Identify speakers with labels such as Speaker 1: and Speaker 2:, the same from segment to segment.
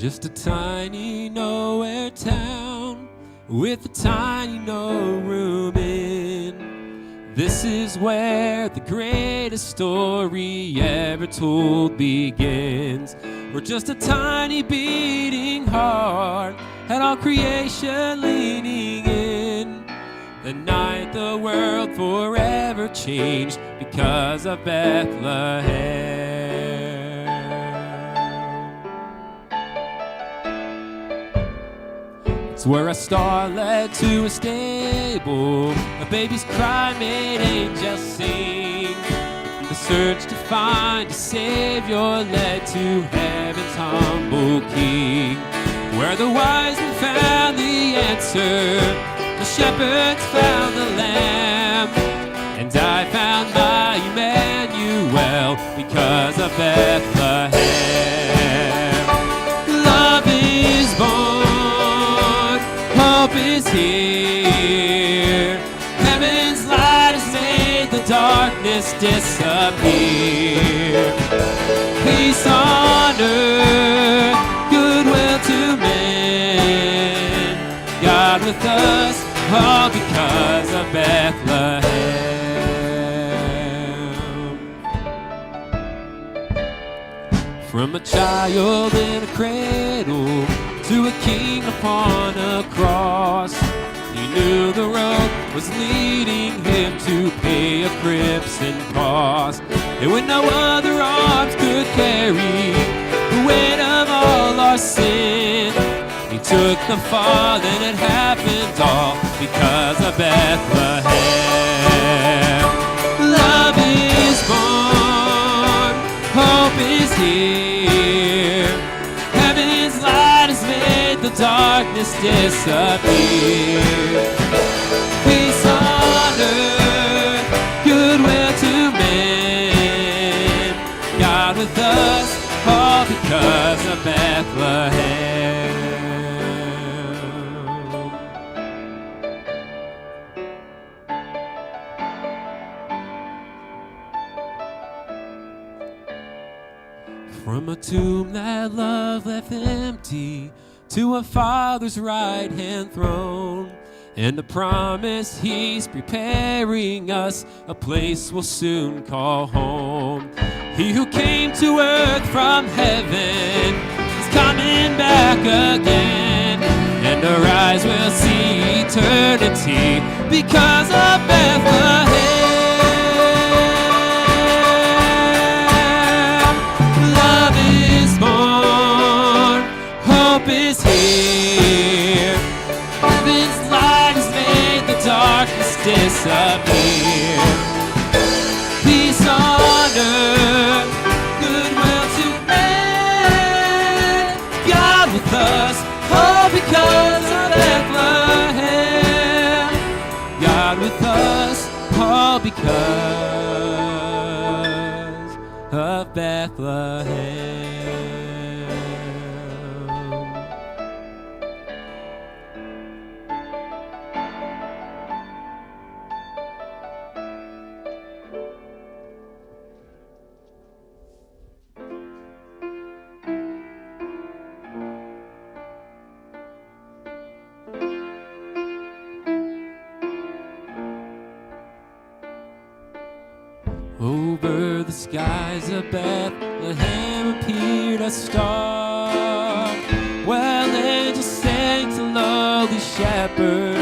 Speaker 1: Just a tiny nowhere town with a tiny no room in. This is where the greatest story ever told begins. We're just a tiny beating heart and all creation leaning in. The night the world forever changed because of Bethlehem. It's where a star led to a stable, a baby's cry made angels sing. The search to find a Savior led to heaven's humble King. Where the wise men found the answer, the shepherds found the lamb, and I found my Emmanuel because of Bethlehem. Love is born, hope is here. Heaven's light has made the darkness disappear. Peace on earth, goodwill to men. God with us, all because of Bethlehem. From a child in a cradle to a king upon a cross, he knew the road was leading him to pay a crimson cost. And when no other arms could carry the weight of all our sin, he took the fall and it happened all because of Bethlehem. Love is born, hope is here. Heaven's light has made the darkness disappear. Peace on earth, goodwill to men. God with us, all because of Bethlehem. From a tomb that love left empty to a Father's right-hand throne, and the promise He's preparing us a place we'll soon call home. He who came to earth from heaven is coming back again, and our eyes will see eternity because of Bethlehem. Hope is here. Heaven's light has made the darkness disappear. Peace on earth, goodwill to men. God with us, all because of Bethlehem. God with us, all because of Bethlehem. Over the skies of Bethlehem appeared a star, while angels sang to lowly shepherds.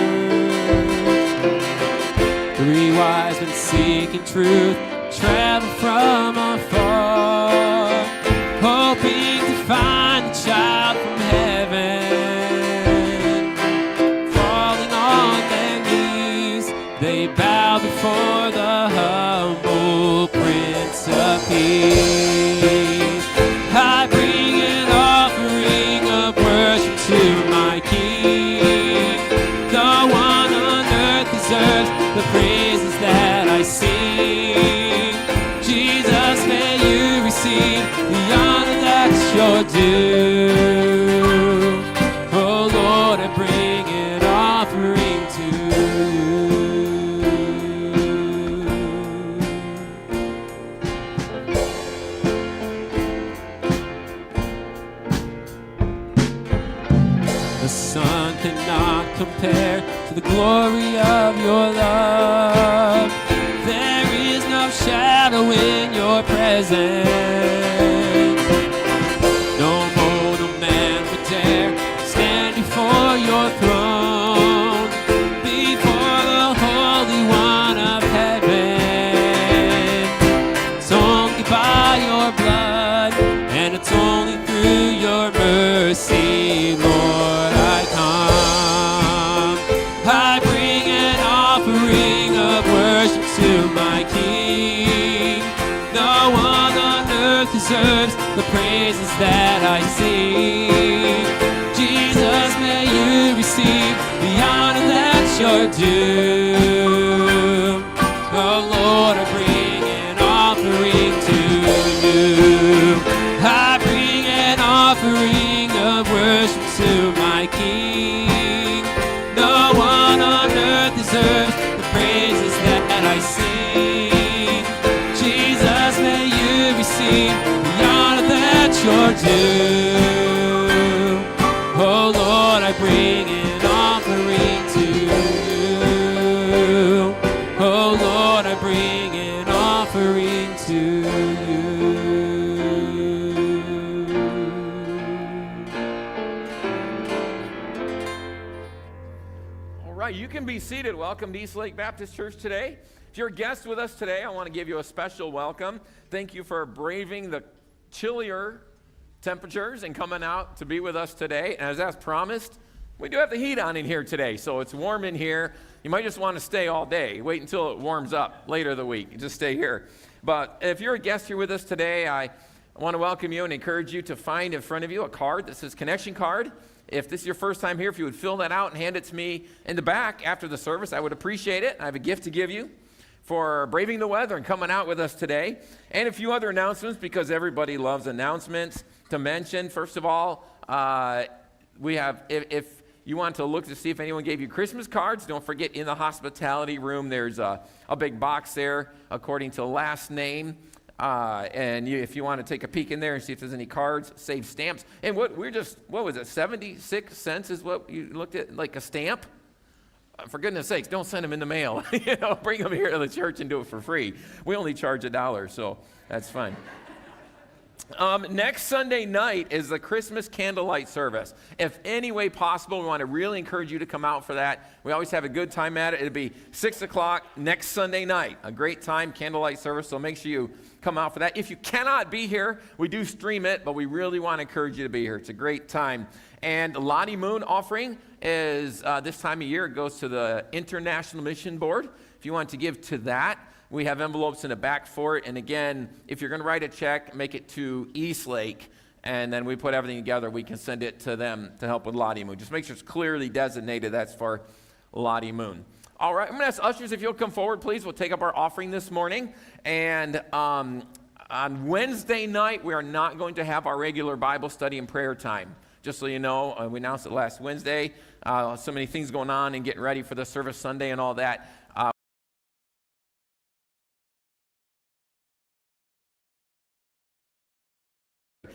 Speaker 1: 3 wise men seeking truth traveled from afar, hoping to find the child from heaven. Falling on their knees, they bowed before the humble Prince of Peace. I bring an offering of worship to my King. The one on earth deserves the praises that I sing. Jesus, may you receive the honor that's your due. Oh Lord, I bring an offering to you. compare to the glory of your love. There is no shadow in your presence. No mortal man would dare stand before your throne, before the Holy One of heaven. It's only by your blood, and it's only through your mercy, Lord, I come. I bring an offering of worship to my King. No one on earth deserves the praises that I sing. Jesus, may you receive the honor that's your due. Oh Lord, I bring an offering to you. I bring an offering of worship to my King. No one on earth deserves the praises that I sing. Jesus, may you receive the honor that's your due. Oh Lord, I bring an offering to you. Oh Lord, I bring an offering to you.
Speaker 2: All right, you can be seated. Welcome to East Lake Baptist Church today. If you're a guest with us today, I want to give you a special welcome. Thank you for braving the chillier temperatures and coming out to be with us today. And as promised, we do have the heat on in here today, so it's warm in here. You might just want to stay all day. Wait until it warms up later in the week. Just stay here. But if you're a guest here with us today, I want to welcome you and encourage you to find in front of you a card that says connection card. If this is your first time here, if you would fill that out and hand it to me in the back after the service, I would appreciate it. I have a gift to give you for braving the weather and coming out with us today. And a few other announcements, because everybody loves announcements to mention. First of all, we have, if you want to look to see if anyone gave you Christmas cards, don't forget in the hospitality room, there's a big box there according to last name. If you want to take a peek in there and see if there's any cards, save stamps. And what was it, 76 cents is what you looked at, like a stamp? For goodness sakes, don't send them in the mail. Bring them here to the church and do it for free. We only charge $1, so that's fine. Next Sunday night is the Christmas candlelight service. If any way possible, we want to really encourage you to come out for that. We always have a good time at it. It'll be 6 o'clock next Sunday night. A great time, candlelight service, so make sure you come out for that. If you cannot be here, we do stream it, but we really want to encourage you to be here. It's a great time. And Lottie Moon offering is this time of year. It goes to the International Mission Board. If you want to give to that, we have envelopes in the back for it. And again, if you're going to write a check, make it to East Lake, and then we put everything together. We can send it to them to help with Lottie Moon. Just make sure it's clearly designated. That's for Lottie Moon. All right, I'm going to ask ushers if you'll come forward, please. We'll take up our offering this morning. And on Wednesday night, we are not going to have our regular Bible study and prayer time. Just so you know, we announced it last Wednesday. So many things going on and getting ready for the service Sunday and all that.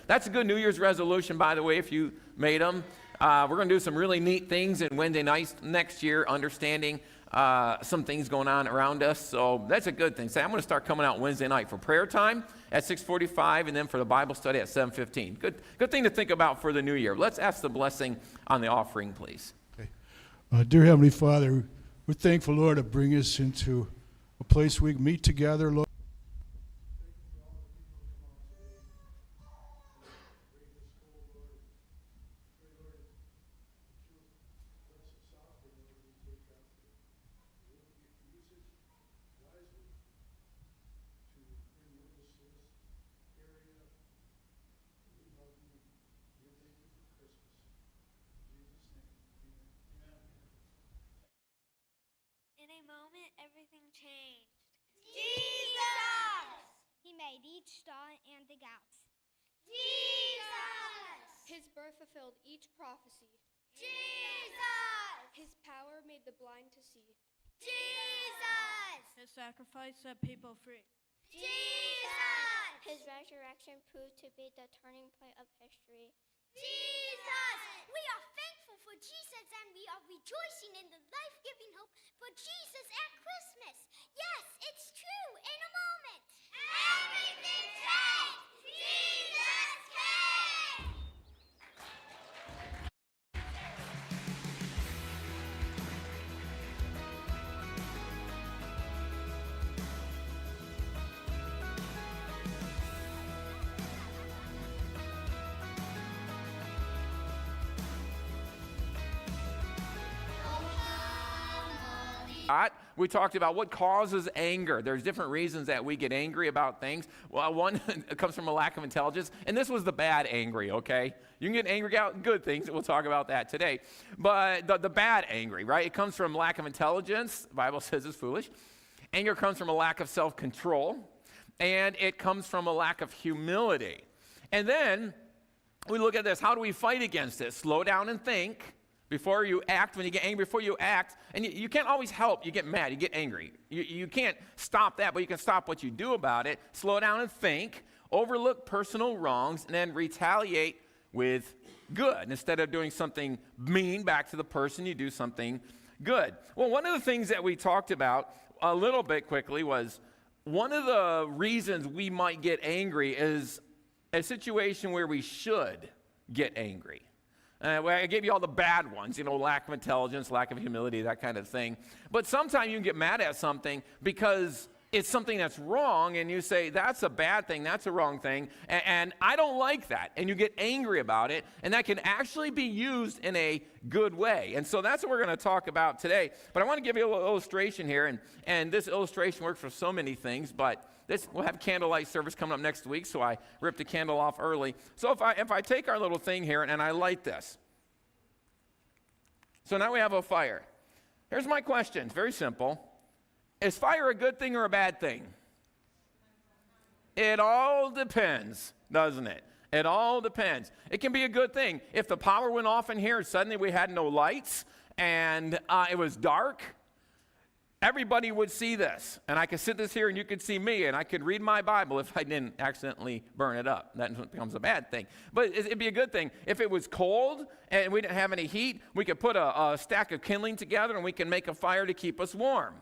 Speaker 2: That's a good New Year's resolution, by the way, if you made them. We're going to do some really neat things in Wednesday nights next year, understanding some things going on around us. So that's a good thing. Say, I'm going to start coming out Wednesday night for prayer time at 6:45 and then for the Bible study at 7:15. Good thing to think about for the new year. Let's ask the blessing on the offering, please.
Speaker 3: Okay. Dear Heavenly Father, we're thankful, Lord, to bring us into a place we can meet together, Lord.
Speaker 4: In a moment, everything changed. Jesus! He made each star and the galaxy. Jesus!
Speaker 5: His birth fulfilled each prophecy.
Speaker 4: Jesus!
Speaker 5: His power made the blind to see.
Speaker 4: Jesus!
Speaker 6: His sacrifice set people free.
Speaker 4: Jesus!
Speaker 7: His resurrection proved to be the turning point of history.
Speaker 4: Jesus! We are thankful for Jesus, and we are rejoicing in the life-giving hope for Jesus at Christmas. Yes, it's true. In a moment, everything changed. Jesus came.
Speaker 2: We talked about what causes anger. There's different reasons that we get angry about things. Well, one comes from a lack of intelligence, and this was the bad angry, okay? You can get angry about good things, and we'll talk about that today. But the bad angry, right? It comes from lack of intelligence. The Bible says it's foolish. Anger comes from a lack of self-control, and it comes from a lack of humility. And then we look at this. How do we fight against this? Slow down and think. Before you act, when you get angry, before you act, and you can't always help. You get mad, you get angry. You can't stop that, but you can stop what you do about it. Slow down and think, overlook personal wrongs, and then retaliate with good. Instead of doing something mean back to the person, you do something good. Well, one of the things that we talked about a little bit quickly was one of the reasons we might get angry is a situation where we should get angry. I gave you all the bad ones, lack of intelligence, lack of humility, that kind of thing. But sometimes you can get mad at something because it's something that's wrong, and you say, that's a bad thing, that's a wrong thing, and I don't like that. And you get angry about it, and that can actually be used in a good way. And so that's what we're going to talk about today. But I want to give you a little illustration here, and this illustration works for so many things, but we'll have candlelight service coming up next week, so I ripped the candle off early. So if I take our little thing here and I light this, so now we have a fire. Here's my question. It's very simple. Is fire a good thing or a bad thing? It all depends, doesn't it? It all depends. It can be a good thing. If the power went off in here and suddenly we had no lights and it was dark, everybody would see this, and I could sit this here and you could see me, and I could read my Bible if I didn't accidentally burn it up. That becomes a bad thing. But it'd be a good thing. If it was cold and we didn't have any heat, we could put a stack of kindling together and we can make a fire to keep us warm.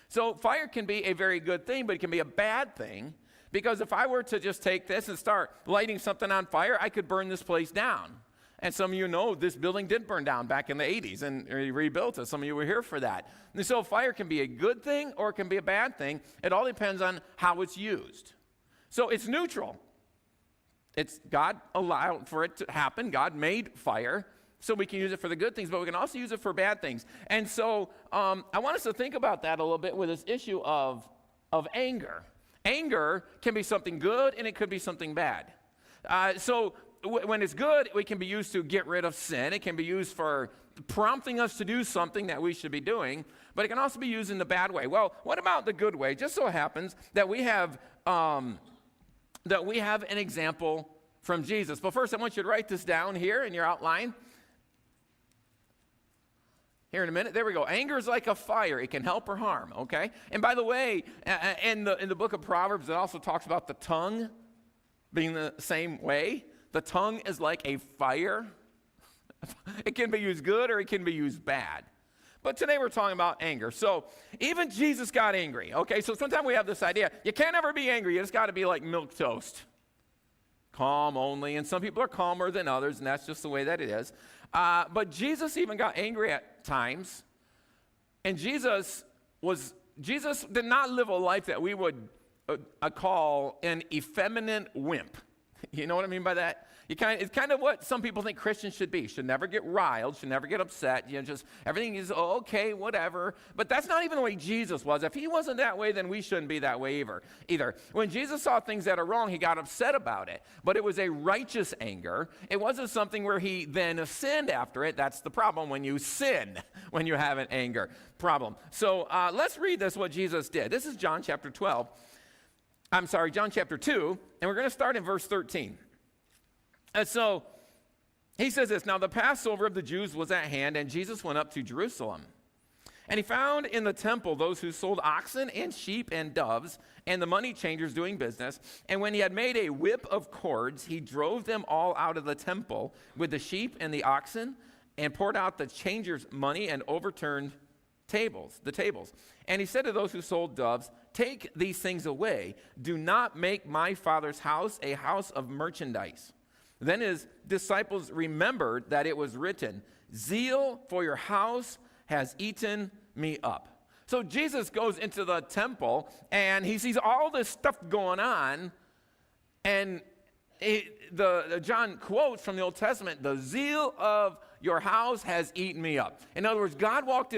Speaker 2: So fire can be a very good thing, but it can be a bad thing, because if I were to just take this and start lighting something on fire, I could burn this place down. And some of you know this building did burn down back in the 80s and rebuilt it. Some of you were here for that. And so fire can be a good thing or it can be a bad thing. It all depends on how it's used. So it's neutral. God allowed for it to happen. God made fire, so we can use it for the good things, but we can also use it for bad things. And so I want us to think about that a little bit with this issue of anger. Anger can be something good and it could be something bad. When it's good, it can be used to get rid of sin. It can be used for prompting us to do something that we should be doing, but it can also be used in the bad way. Well, what about the good way? Just so happens that we have an example from Jesus. But first, I want you to write this down here in your outline. Here in a minute. There we go. Anger is like a fire. It can help or harm, okay? And by the way, in the book of Proverbs, it also talks about the tongue being the same way. The tongue is like a fire. It can be used good or it can be used bad. But today we're talking about anger. So even Jesus got angry. Okay, so sometimes we have this idea, you can't ever be angry. You just got to be like milk toast. Calm only. And some people are calmer than others, and that's just the way that it is. But Jesus even got angry at times. And Jesus did not live a life that we would call an effeminate wimp. You know what I mean by that? It's kind of what some people think Christians should be. Should never get riled, should never get upset. Just everything is okay, whatever. But that's not even the way Jesus was. If he wasn't that way, then we shouldn't be that way either. When Jesus saw things that are wrong, he got upset about it. But it was a righteous anger. It wasn't something where he then sinned after it. That's the problem when you sin, when you have an anger problem. So let's read this, what Jesus did. This is John chapter 2, and we're going to start in verse 13. And so he says this, now the Passover of the Jews was at hand, and Jesus went up to Jerusalem. And he found in the temple those who sold oxen and sheep and doves, and the money changers doing business. And when he had made a whip of cords, he drove them all out of the temple with the sheep and the oxen, and poured out the changers' money and overturned the tables. And he said to those who sold doves, "Take these things away. Do not make my Father's house a house of merchandise." Then his disciples remembered that it was written, "Zeal for your house has eaten me up." So Jesus goes into the temple, and he sees all this stuff going on, and John quotes from the Old Testament, "The zeal of your house has eaten me up." In other words,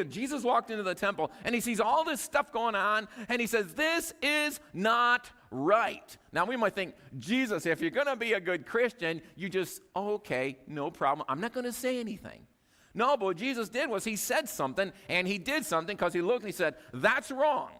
Speaker 2: Jesus walked into the temple, and he sees all this stuff going on, and he says, "This is not right." Now, we might think, Jesus, if you're going to be a good Christian, you just, okay, no problem. I'm not going to say anything. No, but what Jesus did was he said something, and he did something because he looked and he said, "That's wrong."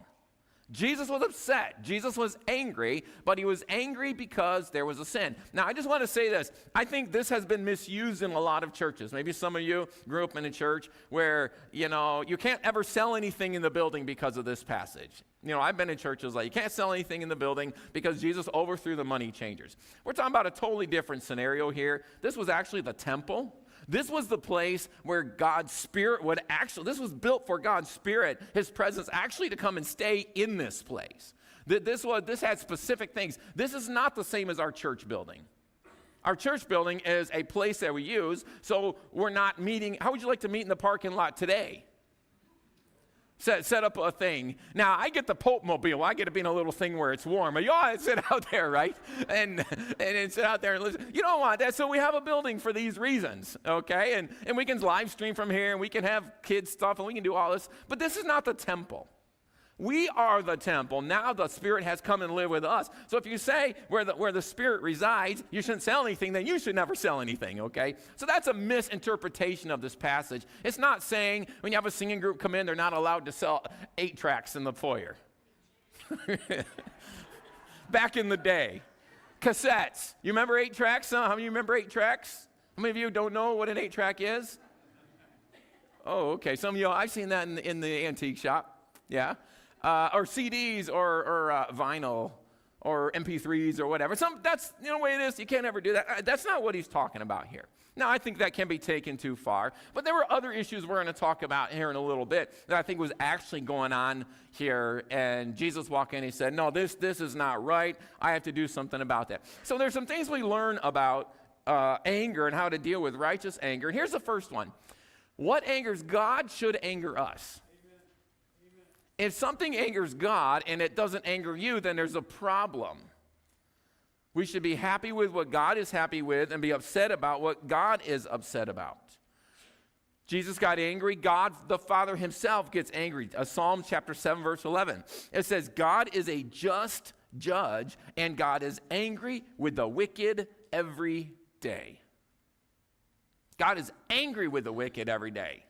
Speaker 2: Jesus was upset. Jesus was angry, but he was angry because there was a sin. Now, I just want to say this. I think this has been misused in a lot of churches. Maybe some of you grew up in a church where, you can't ever sell anything in the building because of this passage. I've been in churches like, you can't sell anything in the building because Jesus overthrew the money changers. We're talking about a totally different scenario here. This was actually the temple. This was the place where God's Spirit this was built for God's Spirit, His presence actually to come and stay in this place. This had specific things. This is not the same as our church building. Our church building is a place that we use, so we're not meeting. How would you like to meet in the parking lot today? Set up a thing. Now, I get the Pope Mobile. I get to be in a little thing where it's warm. You all sit out there, right? And sit out there and listen. You don't want that. So we have a building for these reasons, okay? And we can live stream from here, and we can have kids stuff, and we can do all this. But this is not the temple. We are the temple. Now the Spirit has come and lived with us. So if you say where the Spirit resides, you shouldn't sell anything, then you should never sell anything, okay? So that's a misinterpretation of this passage. It's not saying when you have a singing group come in, they're not allowed to sell 8 tracks in the foyer. Back in the day. Cassettes. You remember 8 tracks? How many of you remember 8 tracks? How many of you don't know what an 8-track is? Oh, okay. Some of you, I've seen that in the antique shop. Yeah. Or CDs or vinyl or MP3s or whatever. That's the way it is. You can't ever do that. That's not what he's talking about here. Now, I think that can be taken too far. But there were other issues we're going to talk about here in a little bit that I think was actually going on here. And Jesus walked in and he said, "No, this is not right. I have to do something about that." So there's some things we learn about anger and how to deal with righteous anger. And here's the first one. What angers God should anger us. If something angers God and it doesn't anger you, then there's a problem. We should be happy with what God is happy with and be upset about what God is upset about. Jesus got angry. God, the Father himself, gets angry. Psalm chapter 7, verse 11. It says, "God is a just judge, and God is angry with the wicked every day." God is angry with the wicked every day.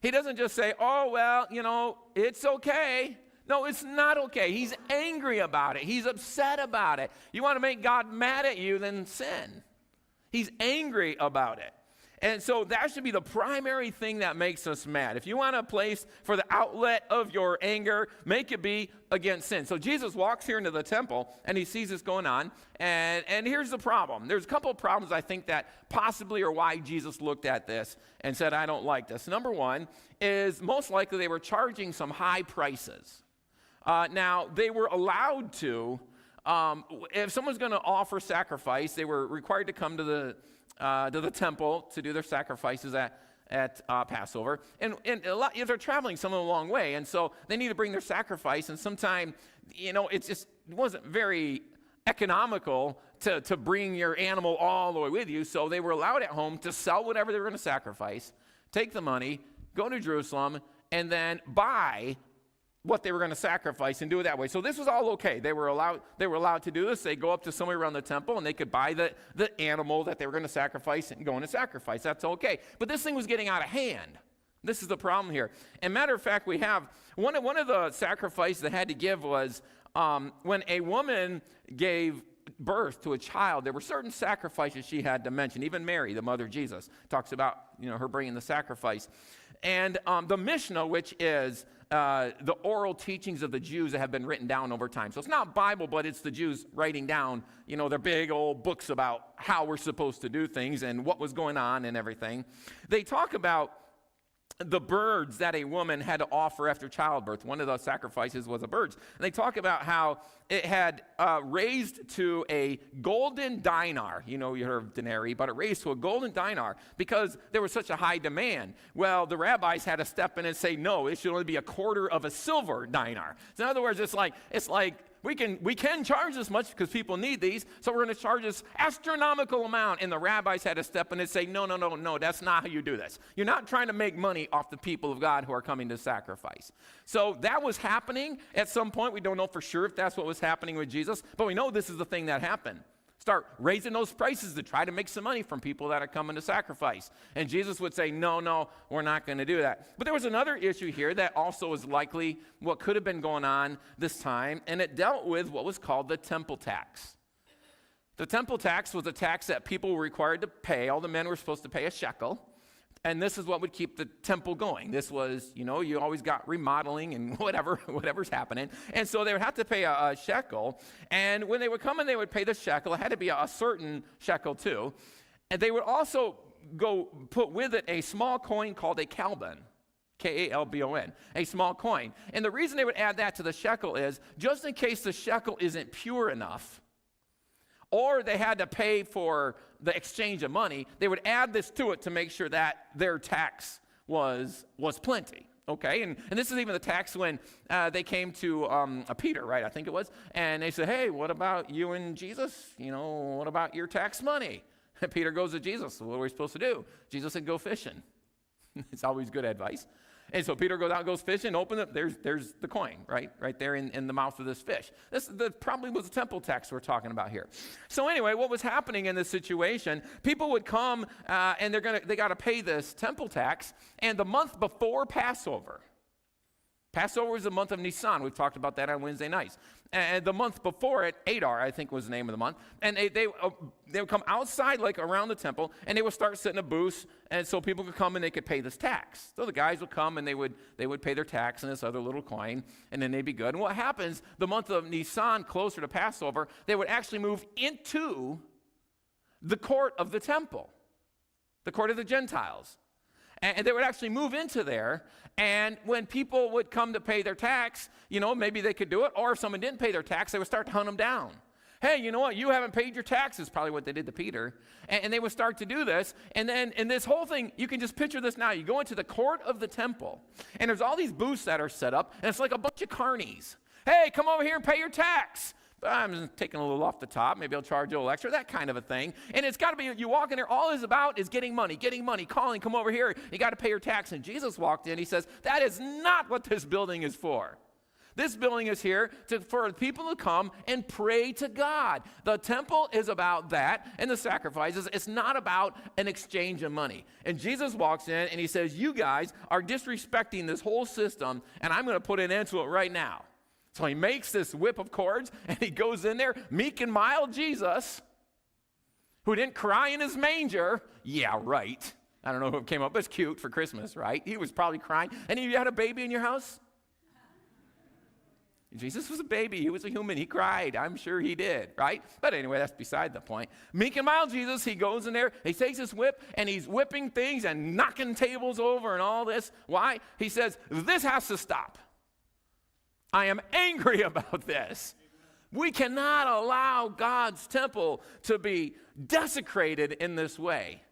Speaker 2: He doesn't just say, "Oh, well, it's okay." No, it's not okay. He's angry about it. He's upset about it. You want to make God mad at you, then sin. He's angry about it. And so that should be the primary thing that makes us mad. If you want a place for the outlet of your anger, make it be against sin. So Jesus walks here into the temple, and he sees this going on. And here's the problem. There's a couple of problems I think that possibly are why Jesus looked at this and said, "I don't like this." Number one is most likely they were charging some high prices. Now, they were allowed to, if someone's going to offer sacrifice, they were required to come to the temple to do their sacrifices at Passover. And if they're traveling some a long way, and so they need to bring their sacrifice, and sometimes, it wasn't very economical to bring your animal all the way with you, so they were allowed at home to sell whatever they were going to sacrifice, take the money, go to Jerusalem, and then buy what they were going to sacrifice and do it that way. So this was all okay. They were allowed to do this. They go up to somewhere around the temple and they could buy the animal that they were going to sacrifice and go into sacrifice. That's okay. But this thing was getting out of hand. This is the problem here. And matter of fact, we have one of the sacrifices they had to give was when a woman gave birth to a child, there were certain sacrifices she had to mention. Even Mary, the mother of Jesus, talks about her bringing the sacrifice. And the Mishnah, which is the oral teachings of the Jews that have been written down over time. So it's not Bible, but it's the Jews writing down, their big old books about how we're supposed to do things and what was going on and everything. They talk about the birds that a woman had to offer after childbirth. One of the sacrifices was a bird. And they talk about how it had raised to a golden dinar. You heard of denarii, but it raised to a golden dinar because there was such a high demand. Well, the rabbis had to step in and say, no, it should only be a quarter of a silver dinar. So in other words, it's like we can charge this much because people need these, so we're going to charge this astronomical amount. And the rabbis had to step in and say, no, that's not how you do this. You're not trying to make money off the people of God who are coming to sacrifice. So that was happening at some point. We don't know for sure if that's what was happening with Jesus, but we know this is the thing that happened. Start raising those prices to try to make some money from people that are coming to sacrifice. And Jesus would say, no, we're not going to do that. But there was another issue here that also is likely what could have been going on this time, and it dealt with what was called the temple tax. The temple tax was a tax that people were required to pay. All the men were supposed to pay a shekel. And this is what would keep the temple going. This was, you always got remodeling and whatever's happening. And so they would have to pay a shekel. And when they would come and they would pay the shekel, it had to be a certain shekel too. And they would also go put with it a small coin called a kalbon. Kalbon, a small coin. And the reason they would add that to the shekel is just in case the shekel isn't pure enough, or they had to pay for the exchange of money, they would add this to it to make sure that their tax was plenty. Okay, and this is even the tax when they came to Peter, right, I think it was, and they said, hey, what about you and Jesus? What about your tax money? And Peter goes to Jesus, what are we supposed to do? Jesus said, go fishing. It's always good advice. And so Peter goes out, goes fishing, open it, there's the coin, right there in the mouth of this fish. This probably was the temple tax we're talking about here. So anyway, what was happening in this situation, people would come and they got to pay this temple tax, and the month before Passover was the month of Nisan. We've talked about that on Wednesday nights. And the month before it, Adar, I think was the name of the month. And they would come outside, like around the temple, and they would start setting a booth, and so people could come and they could pay this tax. So the guys would come and they would pay their tax in this other little coin, and then they'd be good. And what happens, the month of Nisan, closer to Passover, they would actually move into the court of the temple, the court of the Gentiles. And they would actually move into there, and when people would come to pay their tax, maybe they could do it, or if someone didn't pay their tax, they would start to hunt them down. Hey, you know what? You haven't paid your taxes, probably what they did to Peter. And they would start to do this, and then in this whole thing, you can just picture this now. You go into the court of the temple, and there's all these booths that are set up, and it's like a bunch of carnies. Hey, come over here and pay your tax. I'm taking a little off the top. Maybe I'll charge you a little extra, that kind of a thing. And it's got to be, you walk in there, all it's about is getting money, calling, come over here. You got to pay your tax. And Jesus walked in, he says, that is not what this building is for. This building is here for people to come and pray to God. The temple is about that and the sacrifices. It's not about an exchange of money. And Jesus walks in and he says, you guys are disrespecting this whole system, and I'm going to put an end to it right now. So he makes this whip of cords, and he goes in there, meek and mild Jesus, who didn't cry in his manger. Yeah, right. I don't know who came up. It's cute for Christmas, right? He was probably crying. And you had a baby in your house? Jesus was a baby. He was a human. He cried. I'm sure he did, right? But anyway, that's beside the point. Meek and mild Jesus, he goes in there, he takes his whip, and he's whipping things and knocking tables over and all this. Why? He says, this has to stop. I am angry about this. We cannot allow God's temple to be desecrated in this way.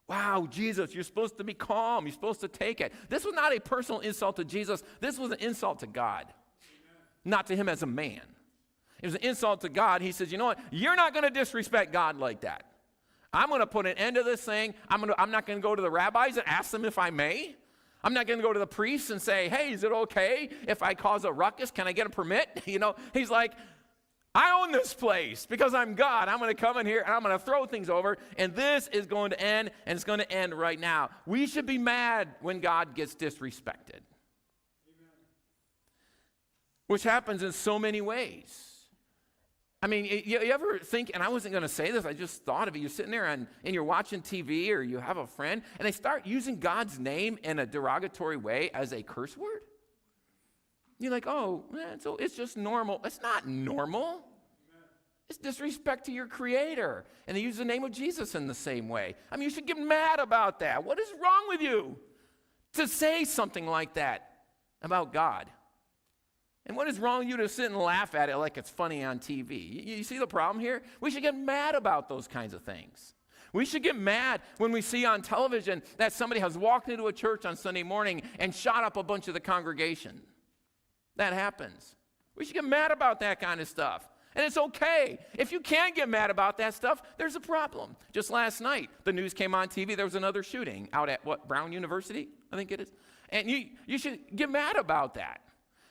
Speaker 2: Wow, Jesus, you're supposed to be calm. You're supposed to take it. This was not a personal insult to Jesus. This was an insult to God, not to him as a man. It was an insult to God. He says, you know what? You're not going to disrespect God like that. I'm going to put an end to this thing. I'm not going to go to the rabbis and ask them if I may. I'm not going to go to the priests and say, hey, is it okay if I cause a ruckus? Can I get a permit? He's like, I own this place because I'm God. I'm going to come in here and I'm going to throw things over, and this is going to end, and it's going to end right now. We should be mad when God gets disrespected, which happens in so many ways. I mean, you ever think, and I wasn't going to say this, I just thought of it. You're sitting there and you're watching TV or you have a friend, and they start using God's name in a derogatory way as a curse word. You're like, oh, so it's just normal. It's not normal. It's disrespect to your Creator. And they use the name of Jesus in the same way. I mean, you should get mad about that. What is wrong with you to say something like that about God? And what is wrong with you to sit and laugh at it like it's funny on TV? You see the problem here? We should get mad about those kinds of things. We should get mad when we see on television that somebody has walked into a church on Sunday morning and shot up a bunch of the congregation. That happens. We should get mad about that kind of stuff. And it's okay. If you can't get mad about that stuff, there's a problem. Just last night, the news came on TV. There was another shooting out at, Brown University, I think it is. And you should get mad about that.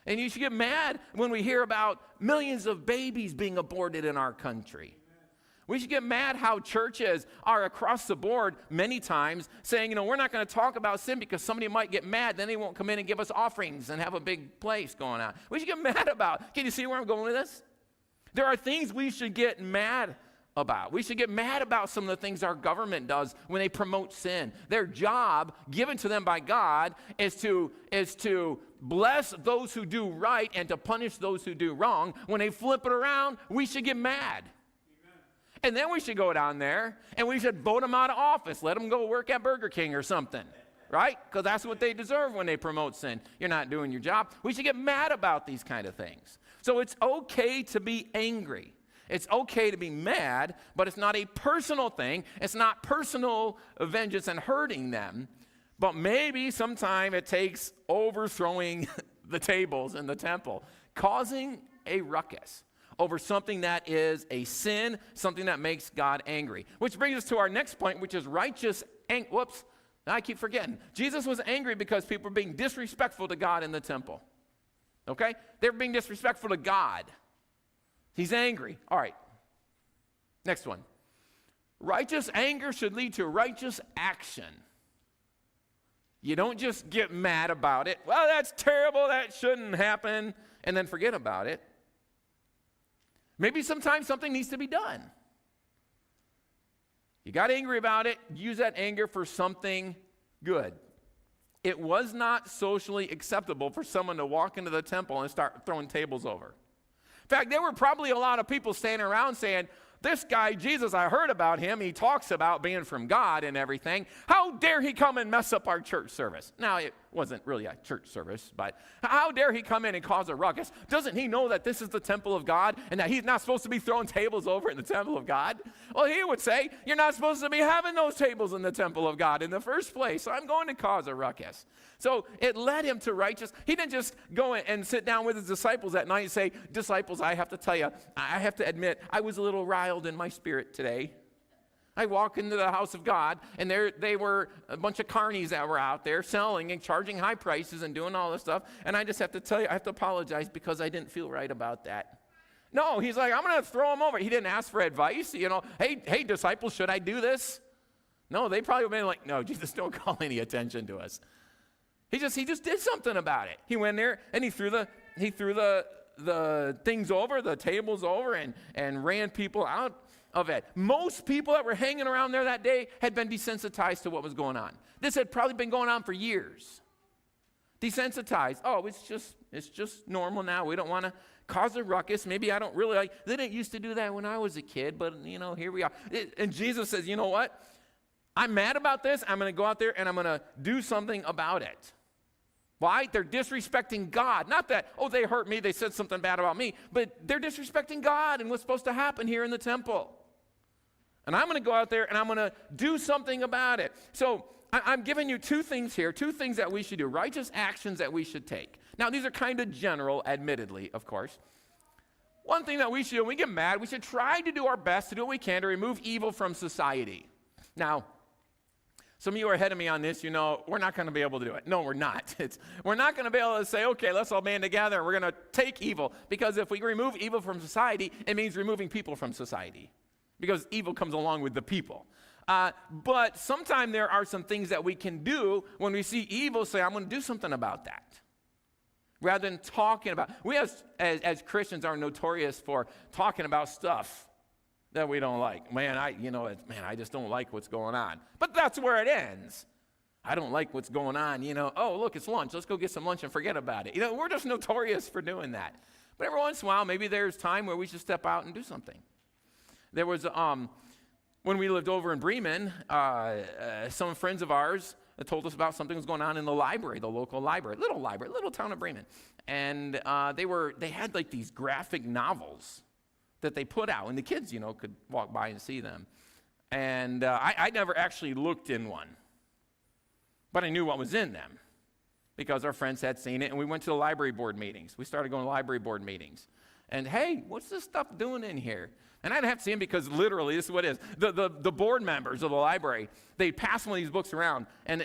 Speaker 2: And you should get mad when we hear about millions of babies being aborted in our country. We should get mad how churches are across the board many times saying, we're not going to talk about sin because somebody might get mad. Then they won't come in and give us offerings and have a big place going on. We should get mad about. Can you see where I'm going with this? There are things we should get mad about. We should get mad about some of the things our government does when they promote sin. Their job given to them by God is to bless those who do right and to punish those who do wrong. When they flip it around, we should get mad. Amen. And then we should go down there and we should vote them out of office. Let them go work at Burger King or something. Right? Because that's what they deserve when they promote sin. You're not doing your job. We should get mad about these kind of things. So it's okay to be angry. It's okay to be mad, but it's not a personal thing. It's not personal vengeance and hurting them. But maybe sometime it takes overthrowing the tables in the temple, causing a ruckus over something that is a sin, something that makes God angry. Which brings us to our next point, which is righteous anger. Whoops, I keep forgetting. Jesus was angry because people were being disrespectful to God in the temple. Okay? They were being disrespectful to God. He's angry. All right. Next one. Righteous anger should lead to righteous action. You don't just get mad about it. Well, that's terrible. That shouldn't happen. And then forget about it. Maybe sometimes something needs to be done. You got angry about it. Use that anger for something good. It was not socially acceptable for someone to walk into the temple and start throwing tables over. In fact, there were probably a lot of people standing around saying, this guy, Jesus, I heard about him. He talks about being from God and everything. How dare he come and mess up our church service? Now, it wasn't really a church service, but how dare he come in and cause a ruckus? Doesn't he know that this is the temple of God and that he's not supposed to be throwing tables over in the temple of God? Well, he would say, you're not supposed to be having those tables in the temple of God in the first place, so I'm going to cause a ruckus. So it led him to righteous. He didn't just go and sit down with his disciples that night and say, disciples, I have to tell you, I have to admit, I was a little riled in my spirit today. I walked into the house of God, and they were a bunch of carnies that were out there selling and charging high prices and doing all this stuff, and I just have to tell you, I have to apologize because I didn't feel right about that. No, he's like, I'm going to throw him over. He didn't ask for advice, hey, disciples, should I do this? No, they probably would have been like, no, Jesus, don't call any attention to us. He just did something about it. He went there and he threw the things over, the tables over, and ran people out of it. Most people that were hanging around there that day had been desensitized to what was going on. This had probably been going on for years. Desensitized. Oh, it's just normal now. We don't want to cause a ruckus. Maybe I don't really like. They didn't used to do that when I was a kid, but here we are. And Jesus says, you know what? I'm mad about this. I'm going to go out there and I'm going to do something about it. Why? They're disrespecting God. Not that, they hurt me, they said something bad about me, but they're disrespecting God and what's supposed to happen here in the temple. And I'm going to go out there and I'm going to do something about it. So I'm giving you two things here, two things that we should do, righteous actions that we should take. Now, these are kind of general, admittedly, of course. One thing that we should do when we get mad, we should try to do our best to do what we can to remove evil from society. Now, some of you are ahead of me on this, we're not going to be able to do it. No, we're not. We're not going to be able to say, okay, let's all band together and we're going to take evil. Because if we remove evil from society, it means removing people from society. Because evil comes along with the people. But sometimes there are some things that we can do when we see evil, say, I'm going to do something about that. rather than talking about. We as Christians are notorious for talking about stuff that we don't like. Man, I just don't like what's going on. But that's where it ends. I don't like what's going on. Oh, look, it's lunch. Let's go get some lunch and forget about it. We're just notorious for doing that. But every once in a while, maybe there's time where we should step out and do something. There was, when we lived over in Bremen, some friends of ours told us about something that was going on in the library, the local library, little town of Bremen. And they had like these graphic novels that they put out, and the kids, could walk by and see them. And I never actually looked in one, but I knew what was in them because our friends had seen it, and we went to the library board meetings. We started going to library board meetings. And hey, what's this stuff doing in here? And I didn't have to see them because literally, this is what it is. The board members of the library, they passed one of these books around, and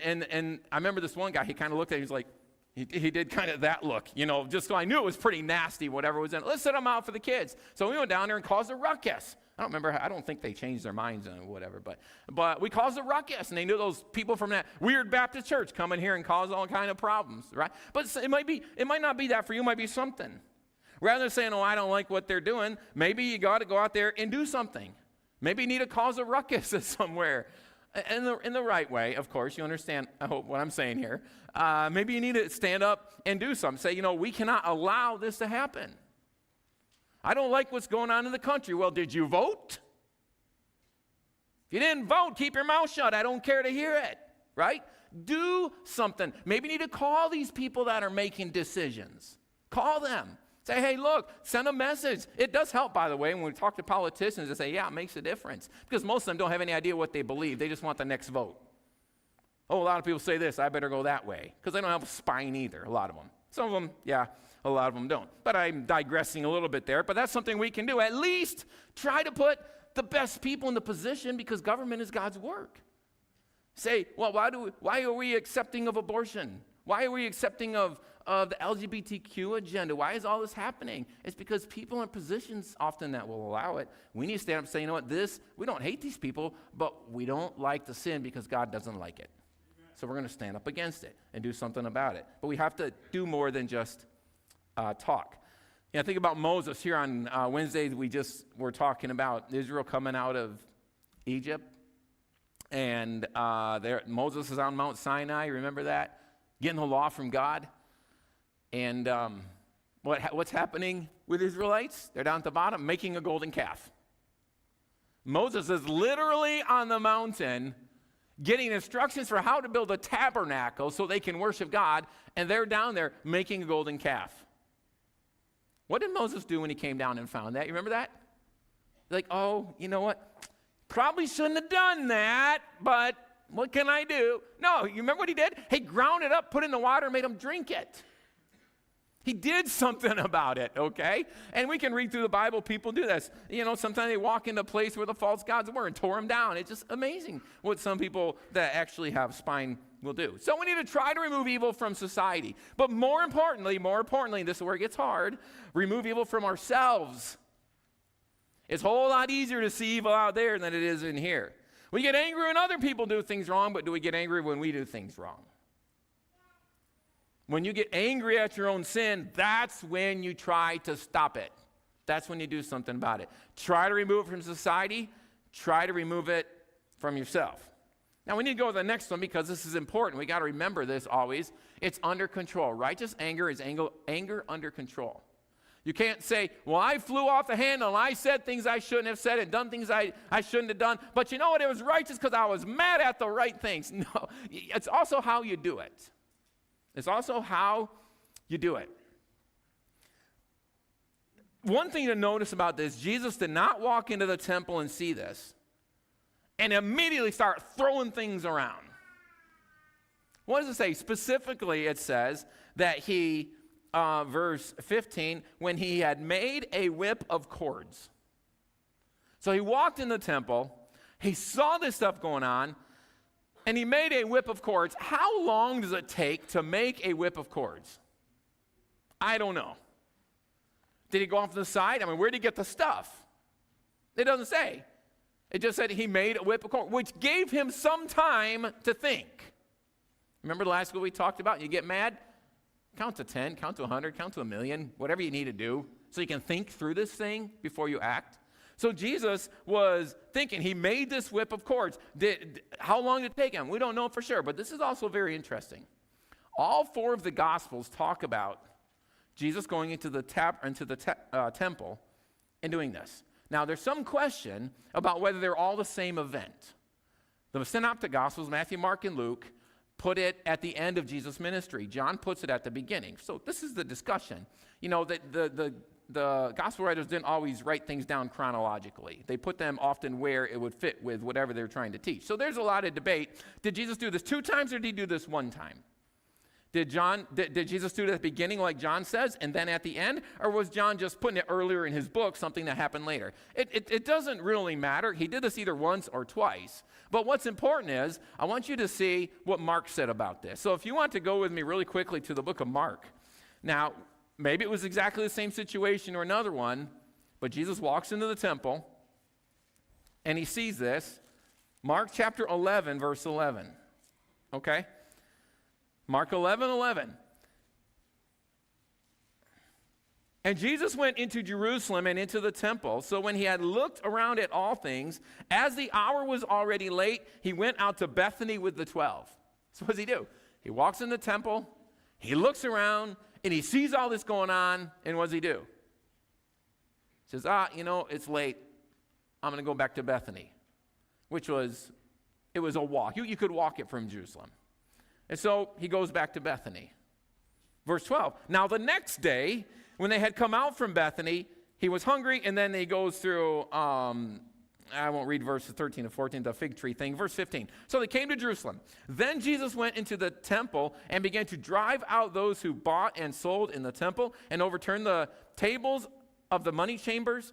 Speaker 2: I remember this one guy, he kind of looked at it, he was like, he did kind of that look, just so I knew it was pretty nasty, whatever was in it. Let's set them out for the kids. So we went down there and caused a ruckus. I don't think they changed their minds on whatever, but we caused a ruckus, and they knew those people from that weird Baptist church come in here and cause all kind of problems, right? But it might not be that for you, it might be something. Rather than saying, oh, I don't like what they're doing, maybe you got to go out there and do something. Maybe you need to cause a ruckus somewhere. In the right way, of course, you understand, I hope, what I'm saying here. Maybe you need to stand up and do something. Say, we cannot allow this to happen. I don't like what's going on in the country. Well, did you vote? If you didn't vote, keep your mouth shut. I don't care to hear it, right? Do something. Maybe you need to call these people that are making decisions. Call them. Say, hey, look, send a message. It does help, by the way, when we talk to politicians, they say, yeah, it makes a difference. Because most of them don't have any idea what they believe. They just want the next vote. Oh, a lot of people say this, I better go that way. Because they don't have a spine either, a lot of them. Some of them, yeah, a lot of them don't. But I'm digressing a little bit there. But that's something we can do. At least try to put the best people in the position because government is God's work. Say, well, why are we accepting of abortion? Why are we accepting of the LGBTQ agenda? Why is all this happening? It's because people in positions often that will allow it. We need to stand up and say, you know what, we don't hate these people, but we don't like the sin because God doesn't like it. So we're going to stand up against it and do something about it. But we have to do more than just talk. Think about Moses. Here on Wednesday, we just were talking about Israel coming out of Egypt. And Moses is on Mount Sinai. Remember that? Getting the law from God. And what's happening with Israelites? They're down at the bottom making a golden calf. Moses is literally on the mountain getting instructions for how to build a tabernacle so they can worship God, and they're down there making a golden calf. What did Moses do when he came down and found that? You remember that? Like, oh, you know what? Probably shouldn't have done that, but what can I do? No, you remember what he did? He ground it up, put it in the water, and made them drink it. He did something about it, okay? And we can read through the Bible, people do this. Sometimes they walk into a place where the false gods were and tore them down. It's just amazing what some people that actually have spine will do. So we need to try to remove evil from society. But more importantly, and this is where it gets hard, remove evil from ourselves. It's a whole lot easier to see evil out there than it is in here. We get angry when other people do things wrong, but do we get angry when we do things wrong? When you get angry at your own sin, that's when you try to stop it. That's when you do something about it. Try to remove it from society. Try to remove it from yourself. Now, we need to go to the next one because this is important. We got to remember this always. It's under control. Righteous anger is anger under control. You can't say, well, I flew off the handle and I said things I shouldn't have said and done things I shouldn't have done. But you know what? It was righteous because I was mad at the right things. No, it's also how you do it. It's also how you do it. One thing to notice about this, Jesus did not walk into the temple and see this and immediately start throwing things around. What does it say? Specifically, it says that he, verse 15, when he had made a whip of cords. So he walked in the temple, he saw this stuff going on, and he made a whip of cords. How long does it take to make a whip of cords? I don't know. Did he go off to the side? Where did he get the stuff? It doesn't say. It just said he made a whip of cords, which gave him some time to think. Remember the last week we talked about, you get mad, count to 10, count to 100, count to 1,000,000, whatever you need to do so you can think through this thing before you act. So Jesus was thinking. He made this whip of cords. How long did it take him? We don't know for sure, but this is also very interesting. All 4 of the Gospels talk about Jesus going into the temple and doing this. Now, there's some question about whether they're all the same event. The Synoptic Gospels, Matthew, Mark, and Luke, put it at the end of Jesus' ministry. John puts it at the beginning. So this is the discussion. You know, that the gospel writers didn't always write things down chronologically. They put them often where it would fit with whatever they're trying to teach. So there's a lot of debate. Did Jesus do this 2 times or did he do this 1 time? Did Jesus do it at the beginning like John says and then at the end? Or was John just putting it earlier in his book, something that happened later? It doesn't really matter. He did this either once or twice. But what's important is I want you to see what Mark said about this. So if you want to go with me really quickly to the book of Mark. Now, maybe it was exactly the same situation or another one, but Jesus walks into the temple and he sees this. Mark chapter 11, verse 11. Okay? Mark 11:11. And Jesus went into Jerusalem and into the temple. So when he had looked around at all things, as the hour was already late, he went out to Bethany with the 12. So what does he do? He walks in the temple, he looks around, and he sees all this going on, and what does he do? He says, it's late. I'm going to go back to Bethany, which was a walk. You could walk it from Jerusalem. And so he goes back to Bethany. Verse 12. Now the next day, when they had come out from Bethany, he was hungry, and then he goes through, I won't read verses 13 to 14, the fig tree thing. Verse 15. So they came to Jerusalem. Then Jesus went into the temple and began to drive out those who bought and sold in the temple and overturned the tables of the money changers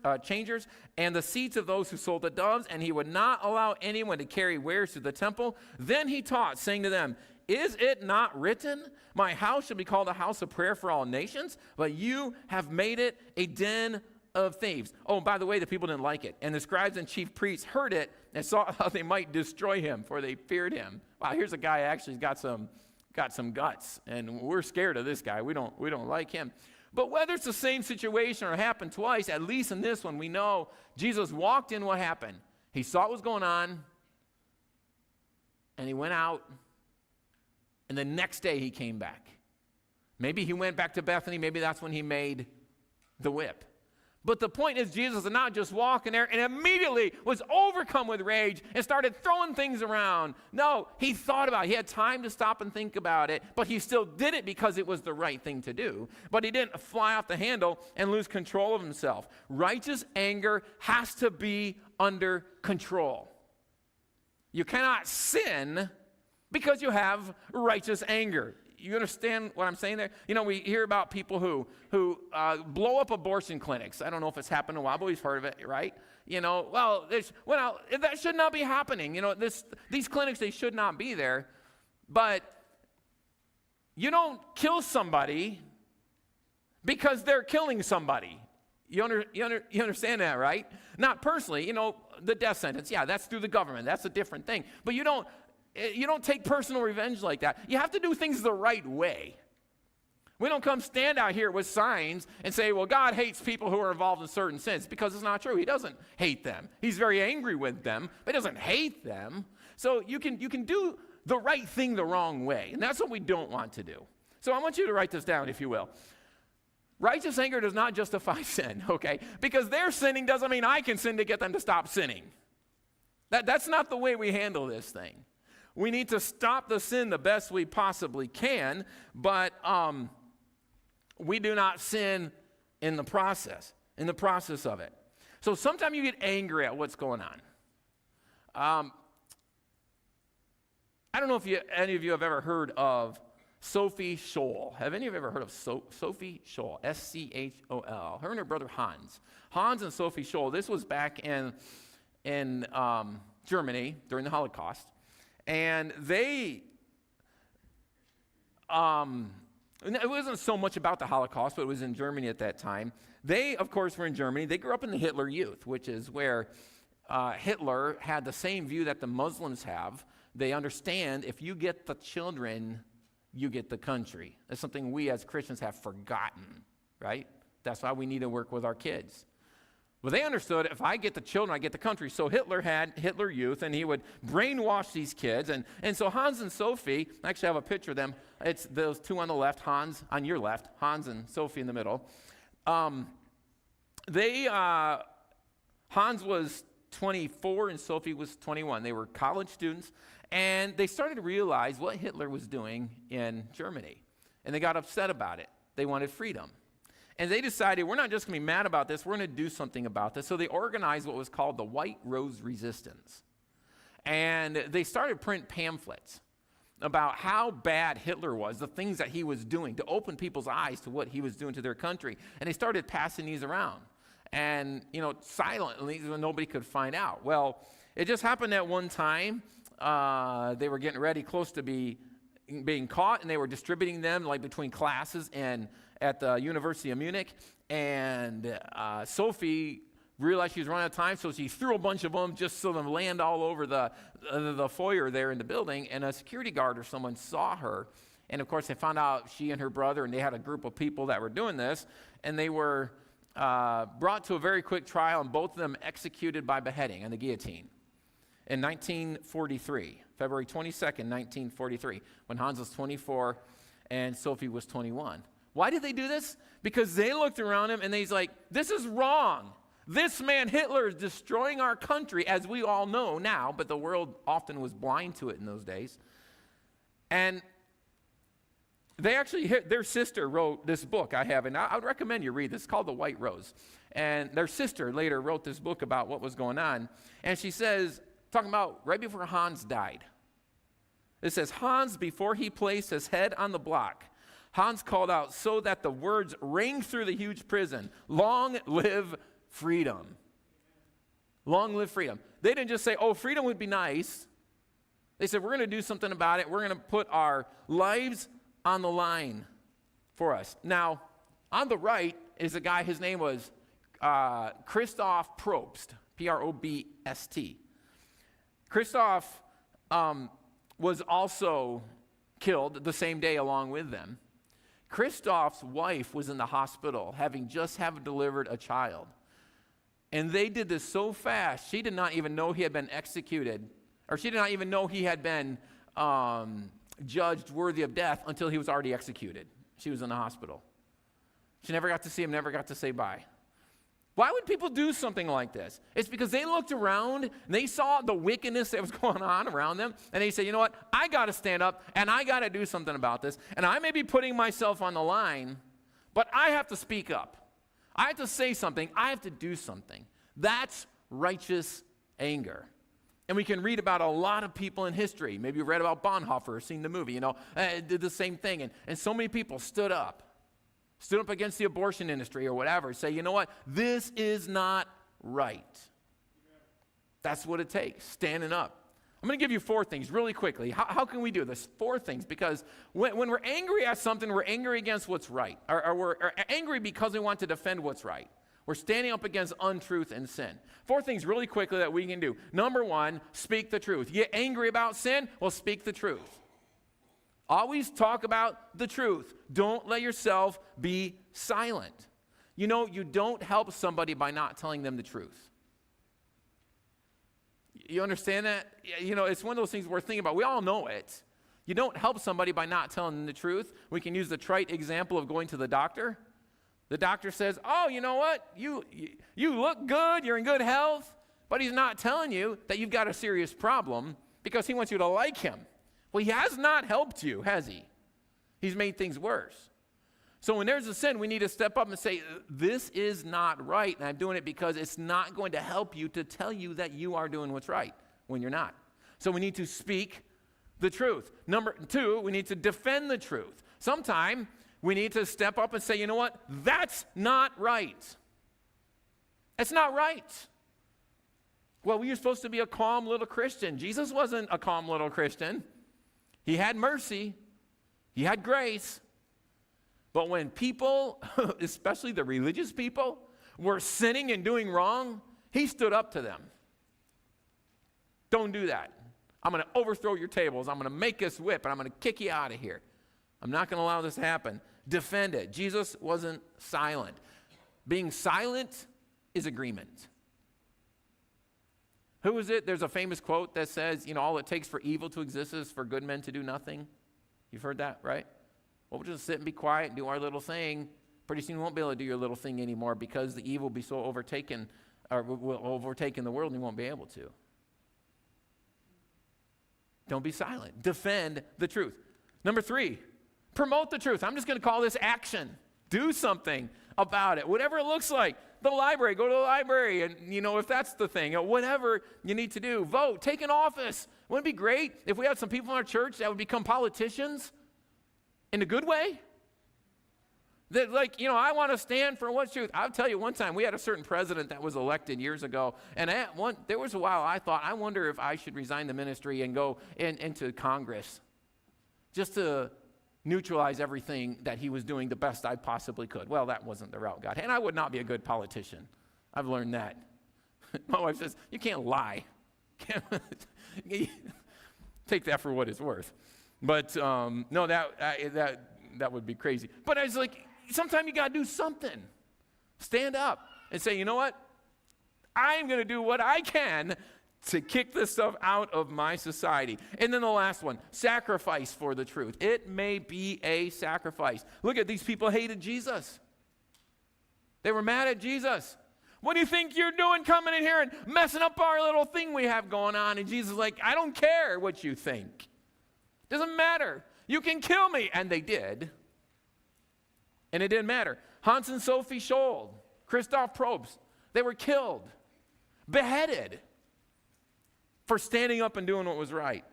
Speaker 2: and the seats of those who sold the doves, and he would not allow anyone to carry wares to the temple. Then he taught, saying to them, is it not written, my house shall be called a house of prayer for all nations, but you have made it a den of thieves. Oh, by the way, the people didn't like it. And the scribes and chief priests heard it and saw how they might destroy him, for they feared him. Wow, here's a guy actually got some guts, and we're scared of this guy. We don't like him. But whether it's the same situation or happened twice, at least in this one, we know Jesus walked in. What happened? He saw what was going on, and he went out. And the next day he came back. Maybe he went back to Bethany. Maybe that's when he made the whip. But the point is, Jesus did not just walk in there and immediately was overcome with rage and started throwing things around. No, he thought about it. He had time to stop and think about it, but he still did it because it was the right thing to do. But he didn't fly off the handle and lose control of himself. Righteous anger has to be under control. You cannot sin because you have righteous anger. You understand what I'm saying there? You know, we hear about people who blow up abortion clinics. I don't know if it's happened in a while, but we've heard of it, right? You know, that should not be happening. You know, these clinics, they should not be there. But you don't kill somebody because they're killing somebody. You understand that, right? Not personally. You know, the death sentence, yeah, that's through the government. That's a different thing. But you don't take personal revenge like that. You have to do things the right way. We don't come stand out here with signs and say, well, God hates people who are involved in certain sins, because it's not true. He doesn't hate them. He's very angry with them, but he doesn't hate them. So you can do the right thing the wrong way, and that's what we don't want to do. So I want you to write this down, if you will. Righteous anger does not justify sin, okay? Because their sinning doesn't mean I can sin to get them to stop sinning. That's not the way we handle this thing. We need to stop the sin the best we possibly can, but we do not sin in the process of it. So sometimes you get angry at what's going on. I don't know if any of you have ever heard of Sophie Scholl. Have any of you ever heard of Sophie Scholl? S-C-H-O-L. Her and her brother Hans. Hans and Sophie Scholl. This was back in Germany during the Holocaust. And it wasn't so much about the Holocaust, but it was in Germany at that time. They, of course, were in Germany. They grew up in the Hitler Youth, which is where Hitler had the same view that the Muslims have. They understand if you get the children you get the country. That's something we as Christians have forgotten, right? That's why we need to work with our kids. Well, they understood if I get the children, I get the country. So Hitler had Hitler Youth, and he would brainwash these kids. And so Hans and Sophie, I actually have a picture of them. It's those two on the left, Hans on your left, Hans and Sophie in the middle. Hans was 24 and Sophie was 21. They were college students, and they started to realize what Hitler was doing in Germany. And they got upset about it. They wanted freedom. And they decided, we're not just going to be mad about this, we're going to do something about this. So they organized what was called the White Rose Resistance. And they started print pamphlets about how bad Hitler was, the things that he was doing, to open people's eyes to what he was doing to their country. And they started passing these around. And, silently, so nobody could find out. Well, it just happened at one time, they were getting ready, close to being caught, and they were distributing them like between classes and at the University of Munich, and Sophie realized she was running out of time, so she threw a bunch of them just so them land all over the foyer there in the building, and a security guard or someone saw her, and of course they found out she and her brother, and they had a group of people that were doing this, and they were brought to a very quick trial, and both of them executed by beheading on the guillotine in 1943, February 22nd, 1943, when Hans was 24 and Sophie was 21. Why did they do this? Because they looked around him and he's like, this is wrong. This man, Hitler, is destroying our country, as we all know now, but the world often was blind to it in those days. And they actually, their sister wrote this book I have, and I would recommend you read this. It's called The White Rose. And their sister later wrote this book about what was going on. And she says, talking about right before Hans died, it says, Hans, before he placed his head on the block, Hans called out so that the words rang through the huge prison, long live freedom. Long live freedom. They didn't just say, oh, freedom would be nice. They said, we're going to do something about it. We're going to put our lives on the line for us. Now, on the right is a guy, his name was Christoph Probst, Probst. Christoph was also killed the same day along with them. Christoph's wife was in the hospital, having just delivered a child. And they did this so fast, she did not even know he had been executed, or she did not even know he had been judged worthy of death until he was already executed. She was in the hospital. She never got to see him, never got to say bye. Why would people do something like this? It's because they looked around and they saw the wickedness that was going on around them, and they said, you know what, I got to stand up and I got to do something about this, and I may be putting myself on the line, but I have to speak up. I have to say something. I have to do something. That's righteous anger. And we can read about a lot of people in history. Maybe you read about Bonhoeffer or seen the movie, did the same thing, and so many people stood up against the abortion industry or whatever, say, you know what, this is not right. That's what it takes, standing up. I'm going to give you 4 things really quickly. How can we do this? 4 things, because when we're angry at something, we're angry against what's right, or we're angry because we want to defend what's right. We're standing up against untruth and sin. 4 things really quickly that we can do. Number 1, speak the truth. You get angry about sin? Well, speak the truth. Always talk about the truth. Don't let yourself be silent. You don't help somebody by not telling them the truth. You understand that? It's one of those things we're thinking about. We all know it. You don't help somebody by not telling them the truth. We can use the trite example of going to the doctor. The doctor says, oh, you know what? You look good. You're in good health. But he's not telling you that you've got a serious problem because he wants you to like him. Well, he has not helped you, has he? He's made things worse. So when there's a sin, we need to step up and say, this is not right, and I'm doing it because it's not going to help you to tell you that you are doing what's right when you're not. So we need to speak the truth. Number 2, we need to defend the truth. Sometime we need to step up and say, you know what? That's not right. That's not right. Well, you're supposed to be a calm little Christian. Jesus wasn't a calm little Christian. He had mercy. He had grace. But when people, especially the religious people, were sinning and doing wrong, he stood up to them. Don't do that. I'm going to overthrow your tables. I'm going to make us whip, and I'm going to kick you out of here. I'm not going to allow this to happen. Defend it. Jesus wasn't silent. Being silent is agreement. Who is it? There's a famous quote that says, all it takes for evil to exist is for good men to do nothing. You've heard that, right? Well, we'll just sit and be quiet and do our little thing. Pretty soon you won't be able to do your little thing anymore because the evil will be so overtaken, or will overtake in the world and you won't be able to. Don't be silent. Defend the truth. Number 3, promote the truth. I'm just going to call this action. Do something about it. Whatever it looks like. The library, go to the library, and if that's the thing, whatever you need to do. Vote, take an office. Wouldn't it be great if we had some people in our church that would become politicians in a good way? That I want to stand for what's truth. I'll tell you, one time we had a certain president that was elected years ago, and there was a while I thought, I wonder if I should resign the ministry and go into Congress just to neutralize everything that he was doing the best I possibly could. Well, that wasn't the route God had, and I would not be a good politician. I've learned that. My wife says, you can't lie. Take that for what it's worth. But no, that would be crazy. But I was like, sometimes you got to do something. Stand up and say, you know what? I'm going to do what I can to kick this stuff out of my society. And then the last one, sacrifice for the truth. It may be a sacrifice. Look at these people hated Jesus. They were mad at Jesus. What do you think you're doing coming in here and messing up our little thing we have going on? And Jesus is like, I don't care what you think. Doesn't matter. You can kill me. And they did. And it didn't matter. Hans and Sophie Scholl, Christoph Probst, they were killed, beheaded for standing up and doing what was right.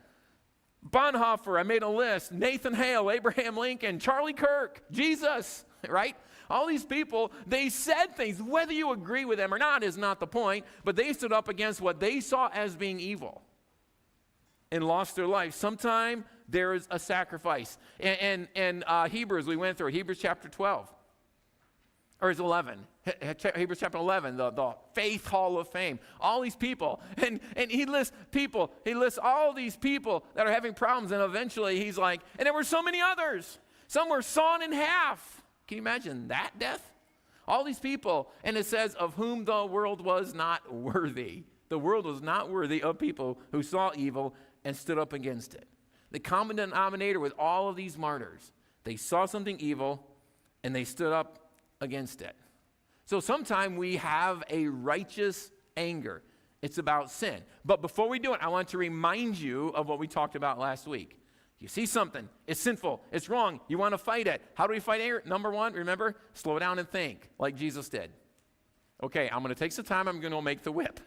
Speaker 2: Bonhoeffer, I made a list. Nathan Hale, Abraham Lincoln, Charlie Kirk, Jesus, right? All these people, they said things. Whether you agree with them or not is not the point, but they stood up against what they saw as being evil and lost their life. Sometime there is a sacrifice. And Hebrews, we went through Hebrews chapter 12. Or it's 11. Hebrews chapter 11, the faith hall of fame. All these people. And he lists people. He lists all these people that are having problems. And eventually he's like, and there were so many others. Some were sawn in half. Can you imagine that death? All these people. And it says, of whom the world was not worthy. The world was not worthy of people who saw evil and stood up against it. The common denominator with all of these martyrs, they saw something evil and they stood up against it. So sometimes we have a righteous anger. It's about sin. But before we do it, I want to remind you of what we talked about last week. You see something, it's sinful, it's wrong, you want to fight it. How do we fight anger? Number 1, remember, slow down and think, like Jesus did. Okay, I'm going to take some time, I'm going to make the whip.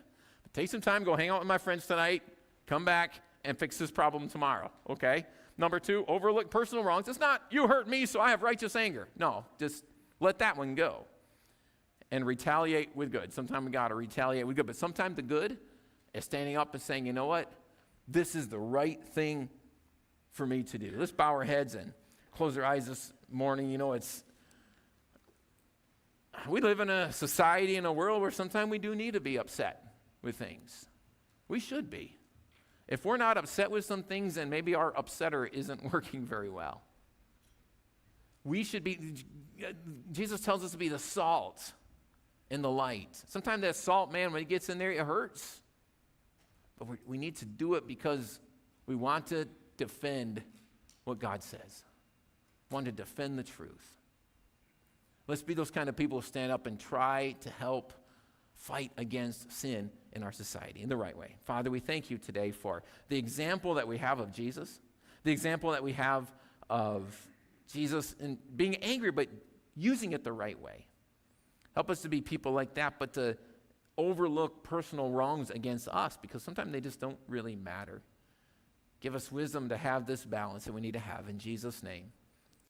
Speaker 2: Take some time, go hang out with my friends tonight, come back and fix this problem tomorrow, okay? Number 2, overlook personal wrongs. It's not, you hurt me, so I have righteous anger. No, just let that one go and retaliate with good. Sometimes we got to retaliate with good, but sometimes the good is standing up and saying, you know what? This is the right thing for me to do. Let's bow our heads and close our eyes this morning. We live in a society, in a world where sometimes we do need to be upset with things. We should be. If we're not upset with some things, then maybe our upsetter isn't working very well. We should be, Jesus tells us to be the salt and the light. Sometimes that salt, man, when it gets in there, it hurts. But we need to do it because we want to defend what God says. We want to defend the truth. Let's be those kind of people who stand up and try to help fight against sin in our society in the right way. Father, we thank you today for the example that we have of Jesus, the example that we have of Jesus and being angry, but using it the right way. Help us to be people like that, but to overlook personal wrongs against us because sometimes they just don't really matter. Give us wisdom to have this balance that we need to have. In Jesus' name.